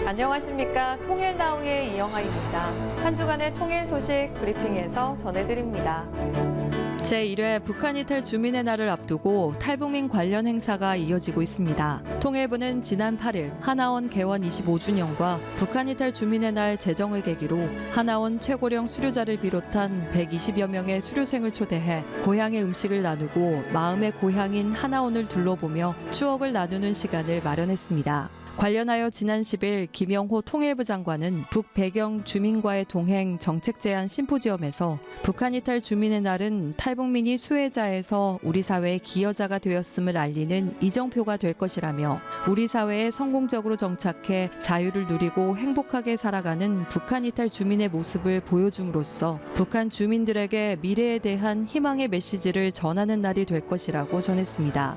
안녕하십니까. 통일나우의 이영아입니다. 한 주간의 통일 소식 브리핑에서 전해드립니다. 제1회 북한 이탈 주민의 날을 앞두고 탈북민 관련 행사가 이어지고 있습니다. 통일부는 지난 8일 하나원 개원 25주년과 북한 이탈 주민의 날 제정을 계기로 하나원 최고령 수료자를 비롯한 120여 명의 수료생을 초대해 고향의 음식을 나누고 마음의 고향인 하나원을 둘러보며 추억을 나누는 시간을 마련했습니다. 관련하여 지난 10일 김영호 통일부 장관은 북배경 주민과의 동행 정책 제안 심포지엄에서 북한 이탈 주민의 날은 탈북민이 수혜자에서 우리 사회의 기여자가 되었음을 알리는 이정표가 될 것이라며 우리 사회에 성공적으로 정착해 자유를 누리고 행복하게 살아가는 북한 이탈 주민의 모습을 보여줌으로써 북한 주민들에게 미래에 대한 희망의 메시지를 전하는 날이 될 것이라고 전했습니다.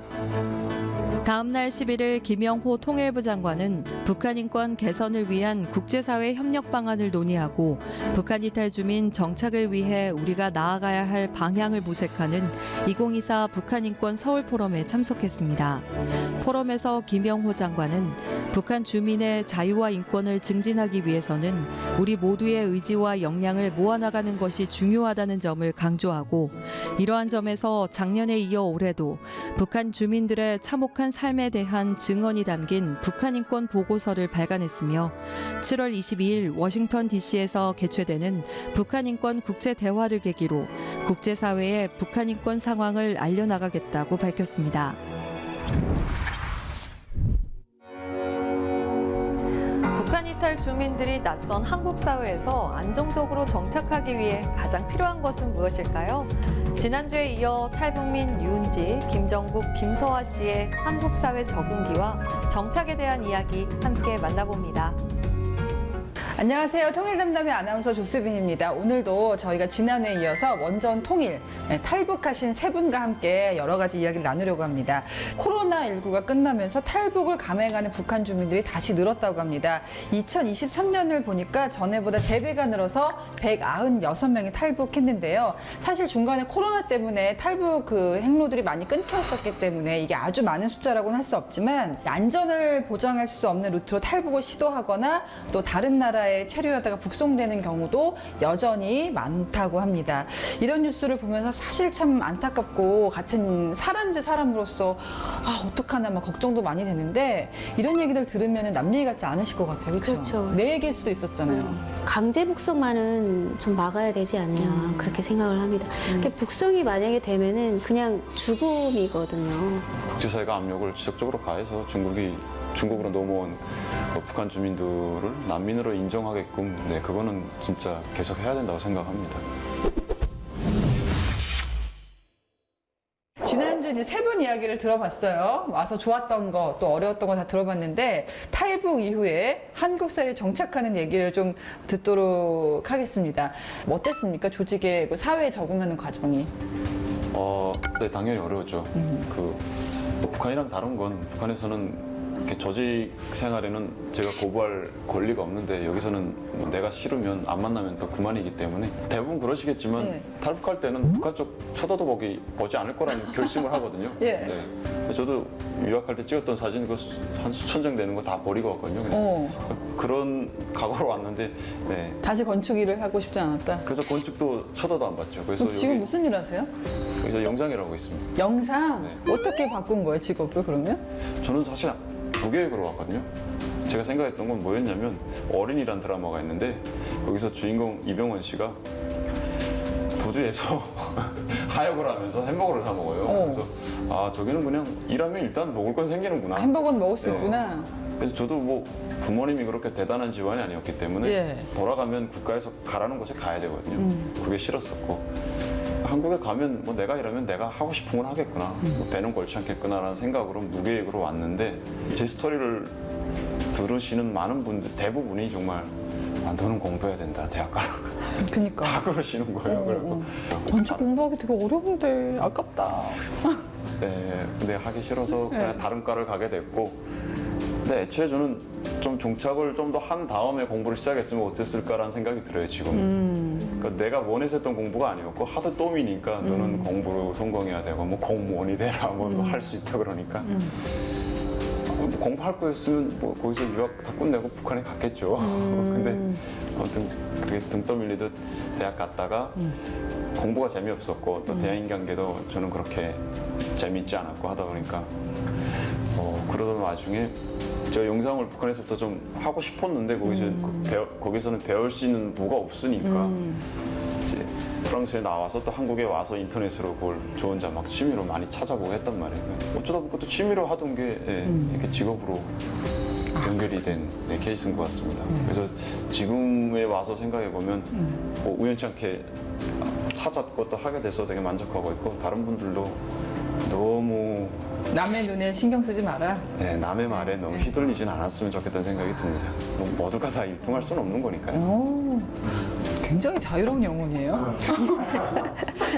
다음 날 11일 김영호 통일부 장관은 북한 인권 개선을 위한 국제사회 협력 방안을 논의하고 북한 이탈 주민 정착을 위해 우리가 나아가야 할 방향을 모색하는 2024 북한 인권 서울 포럼에 참석했습니다. 포럼에서 김영호 장관은 북한 주민의 자유와 인권을 증진하기 위해서는 우리 모두의 의지와 역량을 모아나가는 것이 중요하다는 점을 강조하고 이러한 점에서 작년에 이어 올해도 북한 주민들의 참혹한 삶에 대한 증언이 담긴 북한 인권 보고서를 발간했으며 7월 22일 워싱턴 DC에서 개최되는 북한 인권 국제 대화를 계기로 국제사회에 북한 인권 상황을 알려나가겠다고 밝혔습니다. 북한 이탈 주민들이 낯선 한국 사회에서 안정적으로 정착하기 위해 가장 필요한 것은 무엇일까요? 지난주에 이어 탈북민 유은지, 김정국, 김서아 씨의 한국 사회 적응기와 정착에 대한 이야기 함께 만나봅니다. 안녕하세요. 통일담담의 아나운서 조수빈입니다. 오늘도 저희가 지난해에 이어서 원전 통일, 탈북하신 세 분과 함께 여러 가지 이야기를 나누려고 합니다. 코로나19가 끝나면서 탈북을 감행하는 북한 주민들이 다시 늘었다고 합니다. 2023년을 보니까 전해보다 3배가 늘어서 196명이 탈북했는데요. 사실 중간에 코로나 때문에 탈북 행로들이 많이 끊겼었기 때문에 이게 아주 많은 숫자라고는 할 수 없지만 안전을 보장할 수 없는 루트로 탈북을 시도하거나 또 다른 나라에 체류하다가 북송되는 경우도 여전히 많다고 합니다. 이런 뉴스를 보면서 사실 참 안타깝고 같은 사람 대 사람으로서 어떡하나 막 걱정도 많이 되는데 이런 얘기들 들으면 남 얘기 같지 않으실 것 같아요. 그렇죠. 내 얘기일 수도 있었잖아요. 강제 북송만은 좀 막아야 되지 않냐 그렇게 생각을 합니다. 북송이 만약에 되면은 그냥 죽음이거든요. 국제사회가 압력을 지속적으로 가해서 중국으로 넘어온 북한 주민들을 난민으로 인정하게끔 그거는 진짜 계속 해야 된다고 생각합니다. 지난주 이제 세 분 이야기를 들어봤어요. 와서 좋았던 거, 또 어려웠던 거 다 들어봤는데 탈북 이후에 한국 사회에 정착하는 얘기를 좀 듣도록 하겠습니다. 어땠습니까? 조직에 사회에 적응하는 과정이? 네, 당연히 어려웠죠. 북한이랑 다른 건 북한에서는 이렇게 조직 생활에는 제가 거부할 권리가 없는데 여기서는 내가 싫으면 안 만나면 또 그만이기 때문에 대부분 그러시겠지만 탈북할 때는 북한 쪽 쳐다도 보지 않을 거라는 결심을 하거든요. 저도 유학할 때 찍었던 사진 한 수천 장 되는 거 다 버리고 왔거든요. 그런 각오로 왔는데 다시 건축 일을 하고 싶지 않았다. 그래서 건축도 쳐다도 안 봤죠. 그래서 그럼 지금 무슨 일 하세요? 여기서 영상이라고 하고 있습니다. 영상? 어떻게 바꾼 거예요, 직업을 그러면? 저는 사실 무계획으로 왔거든요. 제가 생각했던 건 뭐였냐면 어린이란 드라마가 있는데 거기서 주인공 이병헌 씨가 부두에서 하역을 하면서 햄버거를 사 먹어요. 그래서 저기는 그냥 일하면 일단 먹을 건 생기는구나. 햄버거는 먹을 수 있구나. 그래서 저도 뭐 부모님이 그렇게 대단한 집안이 아니었기 때문에 돌아가면 국가에서 가라는 곳에 가야 되거든요. 그게 싫었었고 한국에 가면 뭐 내가 이러면 내가 하고 싶은 건 하겠구나. 뭐 배는 골치 않겠구나라는 생각으로 무계획으로 왔는데 제 스토리를 들으시는 많은 분들 대부분이 정말 너는 공부해야 된다 대학 가라. 그러니까 다 그러시는 거예요. 그래서 건축 공부하기 되게 어려운데 아깝다. 근데 하기 싫어서 그냥 다른 과를 가게 됐고 근데 애초에 저는 좀 종착을 좀 더 한 다음에 공부를 시작했으면 어땠을까라는 생각이 들어요, 지금. 그러니까 내가 원해서 했던 공부가 아니었고 하도 똠이니까 너는 공부로 성공해야 되고 뭐 공무원이 되라 뭐 할 수 있다 그러니까 공부할 거였으면 뭐 거기서 유학 다 끝내고 북한에 갔겠죠. 근데 아무튼 그렇게 등 떠밀리듯 대학 갔다가 공부가 재미없었고 또 대인 관계도 저는 그렇게 재미있지 않았고 하다 보니까 그러던 와중에 제가 영상을 북한에서부터 좀 하고 싶었는데 거기서는 배울 수 있는 뭐가 없으니까 이제 프랑스에 나와서 또 한국에 와서 인터넷으로 그걸 저 혼자 막 취미로 많이 찾아보고 했단 말이에요. 어쩌다 보니까 또 취미로 하던 게 이렇게 직업으로 연결이 된 케이스인 것 같습니다. 그래서 지금에 와서 생각해 보면 뭐 우연치 않게 찾았고 또 하게 돼서 되게 만족하고 있고 다른 분들도 너무 남의 눈에 신경 쓰지 마라. 남의 말에 너무 휘둘리진 않았으면 좋겠다는 생각이 듭니다. 뭐 모두가 다 일통할 수는 없는 거니까요. 오, 굉장히 자유로운 영혼이에요.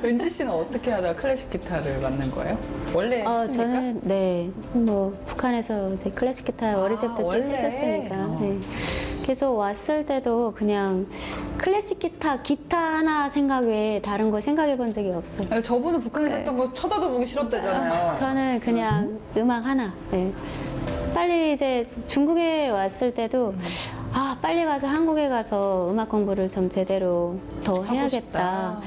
은지 씨는 어떻게 하다가 클래식 기타를 만난 거예요? 원래 했습니까? 저는 네, 뭐 북한에서 이제 클래식 기타 어릴 때부터 쭉 원래? 했었으니까. 네. 그래서 왔을 때도 그냥 클래식 기타 하나 생각 외에 다른 거 생각해 본 적이 없어요. 아니, 저분은 북한에서 했던 거 쳐다도 보기 싫었대잖아요. 저는 그냥 음악 하나. 네. 빨리 이제 중국에 왔을 때도 빨리 가서 한국에 가서 음악 공부를 좀 제대로 더 하고 해야겠다. 싶다.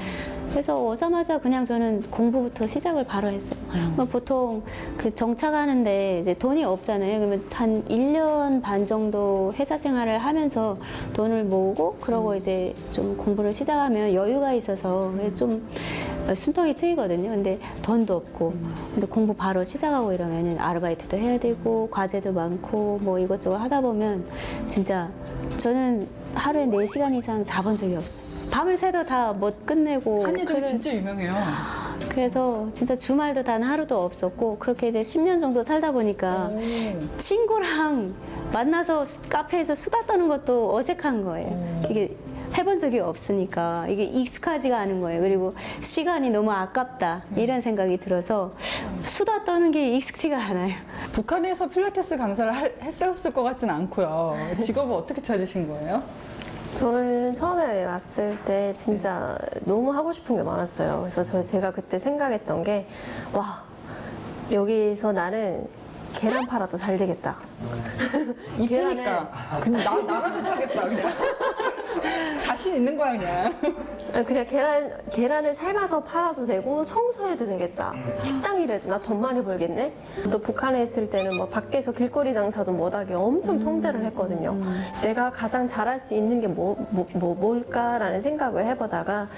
그래서 오자마자 그냥 저는 공부부터 시작을 바로 했어요. 뭐 보통 그 정착하는데 이제 돈이 없잖아요. 그러면 한 1년 반 정도 회사 생활을 하면서 돈을 모으고 그러고 이제 좀 공부를 시작하면 여유가 있어서 그게 좀 숨통이 트이거든요. 근데 돈도 없고 근데 공부 바로 시작하고 이러면은 아르바이트도 해야 되고 과제도 많고 뭐 이것저것 하다 보면 진짜 저는 하루에 4시간 이상 자본 적이 없어요. 밤을 새도 다 못 끝내고 한예종이 진짜 유명해요. 그래서 진짜 주말도 단 하루도 없었고 그렇게 이제 10년 정도 살다 보니까 친구랑 만나서 카페에서 수다 떠는 것도 어색한 거예요. 이게 해본 적이 없으니까 이게 익숙하지가 않은 거예요. 그리고 시간이 너무 아깝다 이런 생각이 들어서 수다 떠는 게 익숙지가 않아요. 북한에서 필라테스 강사를 했었을 것 같진 않고요. 직업을 어떻게 찾으신 거예요? 저는 처음에 왔을 때 진짜 너무 하고 싶은 게 많았어요. 그래서 제가 그때 생각했던 게, 와, 여기서 나는 계란 팔아도 잘 되겠다. 이쁘니까. 그냥 나라도 사겠다, 그냥. 자신 있는 거야, 그냥. 그냥 계란을 삶아서 팔아도 되고 청소해도 되겠다. 식당 일해도 나 돈 많이 벌겠네. 또 북한에 있을 때는 뭐 밖에서 길거리 장사도 못하게 엄청 통제를 했거든요. 내가 가장 잘할 수 있는 게 뭘까라는 생각을 해보다가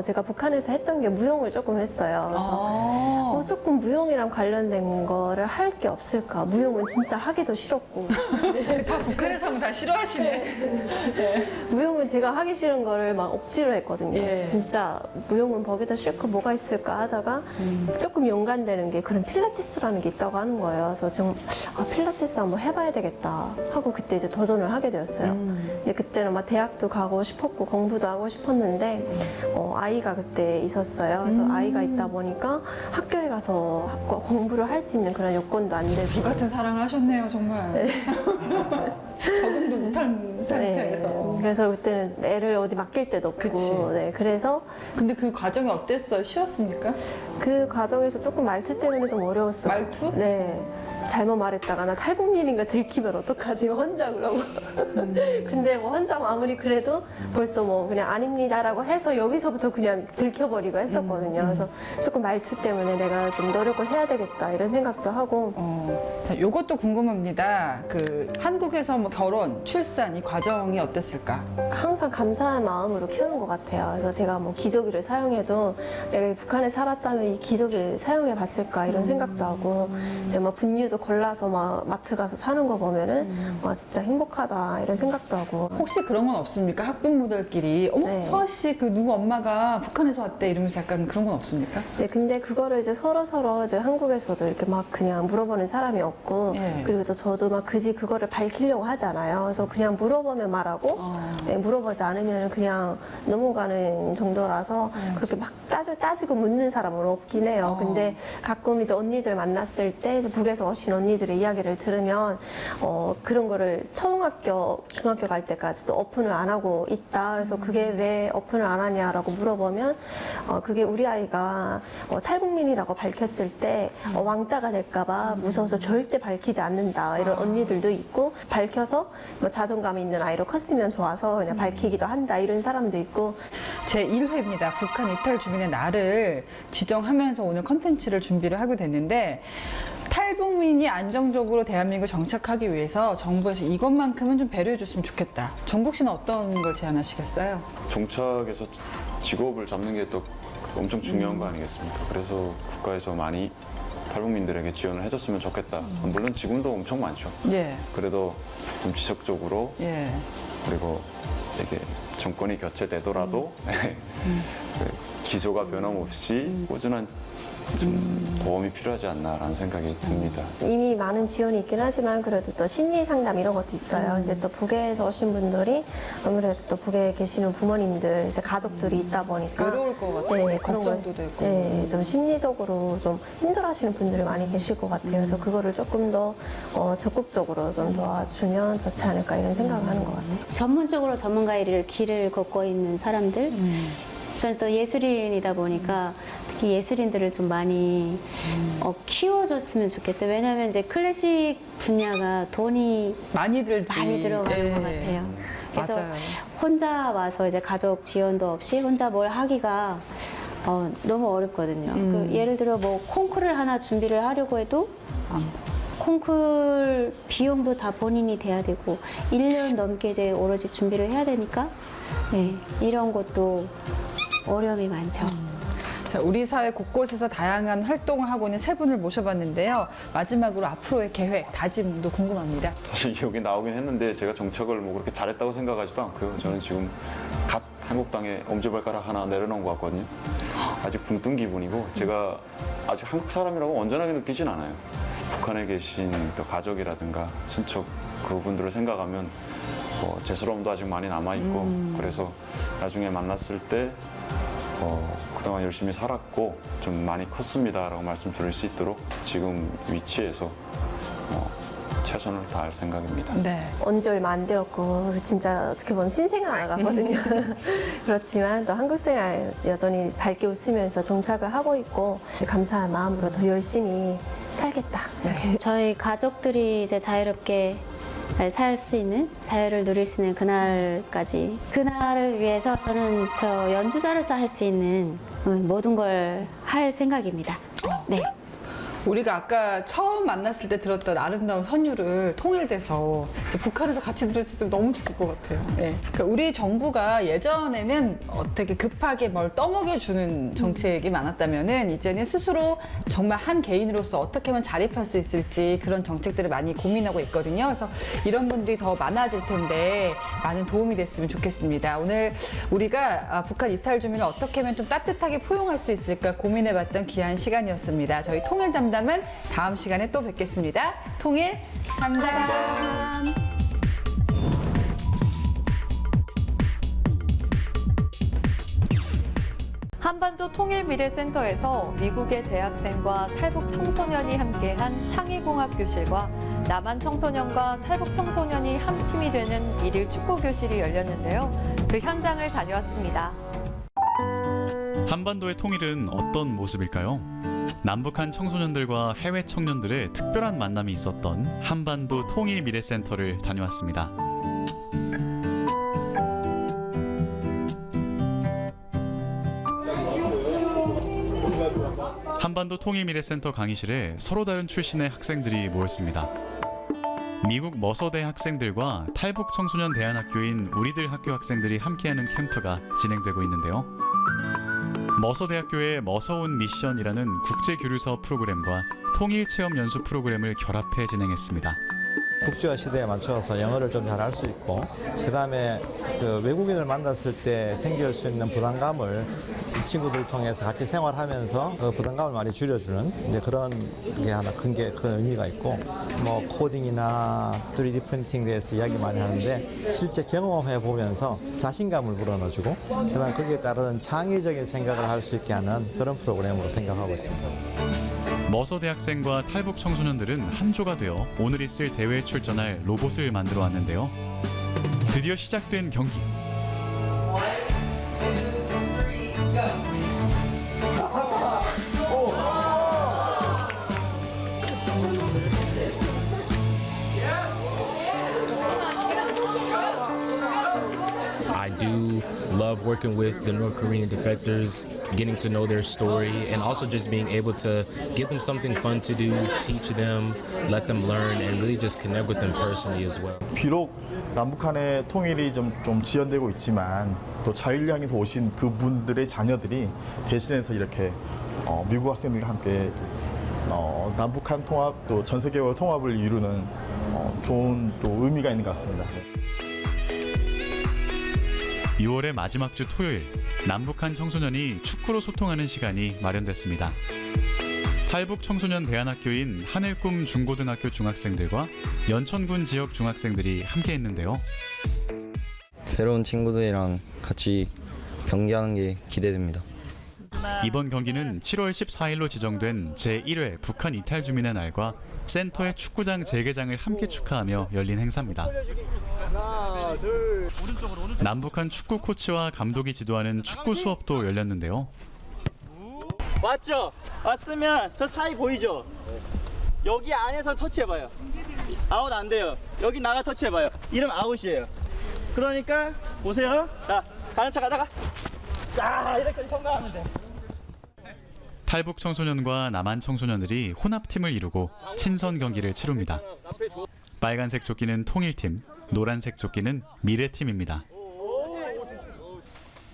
제가 북한에서 했던 게 무용을 조금 했어요. 그래서 조금 무용이랑 관련된 거를 할 게 없을까. 무용은 진짜 하기도 싫었고. 다 북한에서 하면 다 싫어하시네. 무용은 제가 하기 싫은 거를 막 억지로 했거든요. 예. 그래서 진짜 무용은 거기다 싫고 뭐가 있을까 하다가 조금 연관되는 게 그런 필라테스라는 게 있다고 하는 거예요. 그래서 좀 필라테스 한번 해봐야 되겠다 하고 그때 이제 도전을 하게 되었어요. 그때는 막 대학도 가고 싶었고 공부도 하고 싶었는데 아이가 그때 있었어요. 그래서 아이가 있다 보니까 학교에 가서 공부를 할 수 있는 그런 여건도 안 되고 불같은 사랑을 하셨네요, 정말. 적응도 못한 상태에서. 네. 그래서 그때는 애를 어디 맡길 데도 없고 그치. 네, 그래서 근데 그 과정이 어땠어요? 쉬웠습니까? 그 과정에서 조금 말투 때문에 좀 어려웠어요. 말투? 네. 잘못 말했다가 나 탈북민인가 들키면 어떡하지? 혼자 그러고. 근데 뭐 혼자 아무리 그래도 벌써 뭐 그냥 아닙니다라고 해서 여기서부터 그냥 들켜버리고 했었거든요. 그래서 조금 말투 때문에 내가 좀 노력을 해야 되겠다 이런 생각도 하고. 자, 요것도 궁금합니다. 그 한국에서 뭐 결혼, 출산 이 과정이 어땠을까? 항상 감사한 마음으로 키우는 것 같아요. 그래서 제가 뭐 기저귀를 사용해도 내가 북한에 살았다면 이 기저귀를 사용해 봤을까 이런 생각도 하고 이제 막 분유도 골라서 막 마트 가서 사는 거 보면은 와 진짜 행복하다 이런 생각도 하고. 혹시 그런 건 없습니까? 학부모들끼리 어머 네. 서아 씨 그 누구 엄마가 북한에서 왔대 이러면서 약간 그런 건 없습니까? 네, 근데 그거를 이제 서로 이제 한국에서도 이렇게 막 그냥 물어보는 사람이 없고 예. 그리고 또 저도 막 굳이 그거를 밝히려고 하잖아요. 그래서 그냥 물어보면 말하고 네, 물어보지 않으면 그냥 넘어가는 정도라서 그렇게 막 따지고 묻는 사람은 없긴 해요. 근데 가끔 이제 언니들 만났을 때 이제 북에서 오신 언니들의 이야기를 들으면 그런 거를 초등학교, 중학교 갈 때까지도 오픈을 안 하고 있다. 그래서 그게 왜 오픈을 안 하냐라고 물어보면 그게 우리 아이가 탈북민이라고 밝혔을 때 왕따가 될까봐 무서워서 절대 밝히지 않는다. 이런 언니들도 있고 밝혀서 뭐 자존감 있는 아이로 컸으면 좋아서 그냥 밝히기도 한다. 이런 사람도 있고 제 1회입니다. 북한 이탈 주민의 날을 지정하면서 오늘 컨텐츠를 준비를 하게 됐는데 탈북민이 안정적으로 대한민국 정착하기 위해서 정부에서 이것만큼은 좀 배려해 줬으면 좋겠다. 정국 씨는 어떤 걸 제안하시겠어요? 정착에서 직업을 잡는 게 또 엄청 중요한 거 아니겠습니까? 그래서 국가에서 많이 탈북민들에게 지원을 해줬으면 좋겠다. 물론 지금도 엄청 많죠. 예. 그래도 좀 지속적으로 예. 그리고 이게 정권이 교체되더라도 그 기조가 변함없이 꾸준한 좀 도움이 필요하지 않나라는 생각이 듭니다. 이미 많은 지원이 있긴 하지만 그래도 또 심리 상담 이런 것도 있어요. 근데 또 북에서 오신 분들이 아무래도 또 북에 계시는 부모님들, 이제 가족들이 있다 보니까 외로울 것 같아요. 네, 그런 걱정도 걸, 되고. 네, 좀 심리적으로 좀 힘들어하시는 분들이 많이 계실 것 같아요. 그래서 그거를 조금 더 적극적으로 좀 도와주면 좋지 않을까 이런 생각을 하는 것 같아요. 전문적으로 전문가의 길을 걷고 있는 사람들. 저는 또 예술인이다 보니까 특히 예술인들을 좀 많이 키워줬으면 좋겠다. 왜냐하면 이제 클래식 분야가 돈이 많이 들지. 많이 들어가는 예. 것 같아요. 그래서 맞아요. 혼자 와서 이제 가족 지원도 없이 혼자 뭘 하기가 너무 어렵거든요. 그 예를 들어 뭐 콩쿠르를 하나 준비를 하려고 해도 콩쿨 비용도 다 본인이 돼야 되고 1년 넘게 이제 오로지 준비를 해야 되니까 네, 이런 것도 어려움이 많죠. 자, 우리 사회 곳곳에서 다양한 활동을 하고 있는 세 분을 모셔봤는데요. 마지막으로 앞으로의 계획, 다짐도 궁금합니다. 사실 여기 나오긴 했는데 제가 정착을 뭐 그렇게 잘했다고 생각하지도 않고요. 저는 지금 갓 한국땅에 엄지발가락 하나 내려놓은 것 같거든요. 아직 붕 뜬 기분이고 제가 아직 한국 사람이라고 온전하게 느끼진 않아요. 북한에 계신 또 가족이라든가 친척 그분들을 생각하면 죄스러움도 아직 많이 남아있고 그래서 나중에 만났을 때 그동안 열심히 살았고 좀 많이 컸습니다라고 말씀드릴 수 있도록 지금 위치에서 최선을 다할 생각입니다. 네. 언제 얼마 안 되었고 진짜 어떻게 보면 신생아 같거든요. 그렇지만 또 한국 생활 여전히 밝게 웃으면서 정착을 하고 있고 감사한 마음으로 더 열심히 살겠다. 이렇게. 저희 가족들이 이제 자유롭게 살 수 있는 자유를 누릴 수 있는 그날까지 그날을 위해서 저는 저 연주자로서 할 수 있는 모든 걸 할 생각입니다. 네. 우리가 아까 처음 만났을 때 들었던 아름다운 선율을 통일돼서 이제 북한에서 같이 들을 수 있으면 너무 좋을 것 같아요. 네. 그러니까 우리 정부가 예전에는 어떻게 급하게 뭘 떠먹여주는 정책이 많았다면은 이제는 스스로 정말 한 개인으로서 어떻게 하면 자립할 수 있을지 그런 정책들을 많이 고민하고 있거든요. 그래서 이런 분들이 더 많아질 텐데 많은 도움이 됐으면 좋겠습니다. 오늘 우리가 북한 이탈 주민을 어떻게 하면 좀 따뜻하게 포용할 수 있을까 고민해봤던 귀한 시간이었습니다. 저희 통일담담은 다음 시간에 또 뵙겠습니다. 통일 담담. 한반도 통일미래센터에서 미국의 대학생과 탈북 청소년이 함께한 창의공학 교실과 남한 청소년과 탈북 청소년이 한 팀이 되는 일일 축구 교실이 열렸는데요. 그 현장을 다녀왔습니다. 한반도의 통일은 어떤 모습일까요? 남북한 청소년들과 해외 청년들의 특별한 만남이 있었던 한반도 통일미래센터를 다녀왔습니다. 한반도 통일미래센터 강의실에 서로 다른 출신의 학생들이 모였습니다. 미국 머서대 학생들과 탈북 청소년 대안학교인 우리들 학교 학생들이 함께하는 캠프가 진행되고 있는데요. 머서대학교의 머서온 미션이라는 국제교류사업 프로그램과 통일체험 연수 프로그램을 결합해 진행했습니다. 국제화 시대에 맞춰서 영어를 좀 잘 할 수 있고, 그다음에 그 외국인을 만났을 때 생길 수 있는 부담감을 이 친구들 통해서 같이 생활하면서 그 부담감을 많이 줄여주는 이제 그런 게 하나 큰 의미가 있고, 뭐 코딩이나 3D 프린팅에 대해서 이야기 많이 하는데 실제 경험해 보면서 자신감을 불어넣어주고, 그다음 거기에 따른 창의적인 생각을 할 수 있게 하는 그런 프로그램으로 생각하고 있습니다. 머서 대학생과 탈북 청소년들은 한조가 되어 오늘 있을 대회에 출전할 로봇을 만들어 왔는데요. 드디어 시작된 경기. I do love working with the North Korean defectors, getting to know their story, and also just being able to give them something fun to do, teach them, let them learn, and really just connect with them personally as well. 비록 남북한의 통일이 좀 지연되고 있지만 또 자유를 향해서 오신 그분들의 자녀들이 대신해서 이렇게 미국 학생들과 함께 남북한 통합 또 전 세계와 통합을 이루는 좋은 또 의미가 있는 것 같습니다. 6월의 마지막 주 토요일, 남북한 청소년이 축구로 소통하는 시간이 마련됐습니다. 탈북 청소년 대안학교인 하늘꿈 중고등학교 중학생들과 연천군 지역 중학생들이 함께했는데요. 새로운 친구들이랑 같이 경기하는 게 기대됩니다. 이번 경기는 7월 14일로 지정된 제1회 북한 이탈 주민의 날과 센터의 축구장 재개장을 함께 축하하며 열린 행사입니다. 남북한 축구 코치와 감독이 지도하는 축구 수업도 열렸는데요. 왔죠? 왔으면 저 사이 보이죠? 여기 안에서 터치해봐요. 아웃 안 돼요. 여기 나가 터치해봐요. 이러면 아웃이에요. 그러니까 보세요. 자, 가는 차 가다가 이렇게 통과하면 돼. 탈북 청소년과 남한 청소년들이 혼합팀을 이루고 친선 경기를 치릅니다. 빨간색 조끼는 통일팀, 노란색 조끼는 미래팀입니다.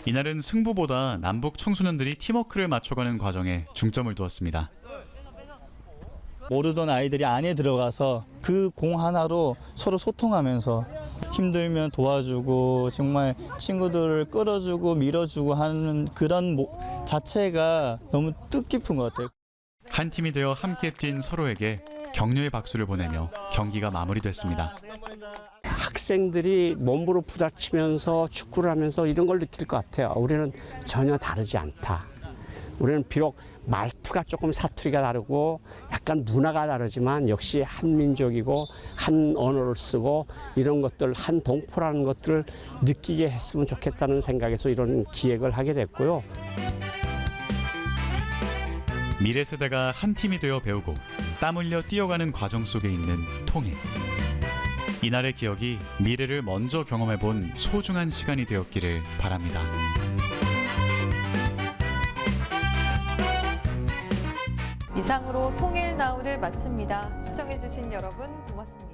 이날은 승부보다 남북 청소년들이 팀워크를 맞춰가는 과정에 중점을 두었습니다. 모르던 아이들이 안에 들어가서 그 공 하나로 서로 소통하면서 힘들면 도와주고 정말 친구들을 끌어주고 밀어주고 하는 그런 자체가 너무 뜻깊은 것 같아요. 한 팀이 되어 함께 뛴 서로에게 격려의 박수를 보내며 경기가 마무리됐습니다. 학생들이 몸으로 부딪히면서 축구를 하면서 이런 걸 느낄 것 같아요. 우리는 전혀 다르지 않다. 우리는 비록 말투가 조금 사투리가 다르고 약간 문화가 다르지만 역시 한 민족이고 한 언어를 쓰고 이런 것들 한 동포라는 것들을 느끼게 했으면 좋겠다는 생각에서 이런 기획을 하게 됐고요. 미래 세대가 한 팀이 되어 배우고 땀 흘려 뛰어가는 과정 속에 있는 통일. 이날의 기억이 미래를 먼저 경험해본 소중한 시간이 되었기를 바랍니다. 이상으로 통일 나우를 마칩니다. 시청해주신 여러분 고맙습니다.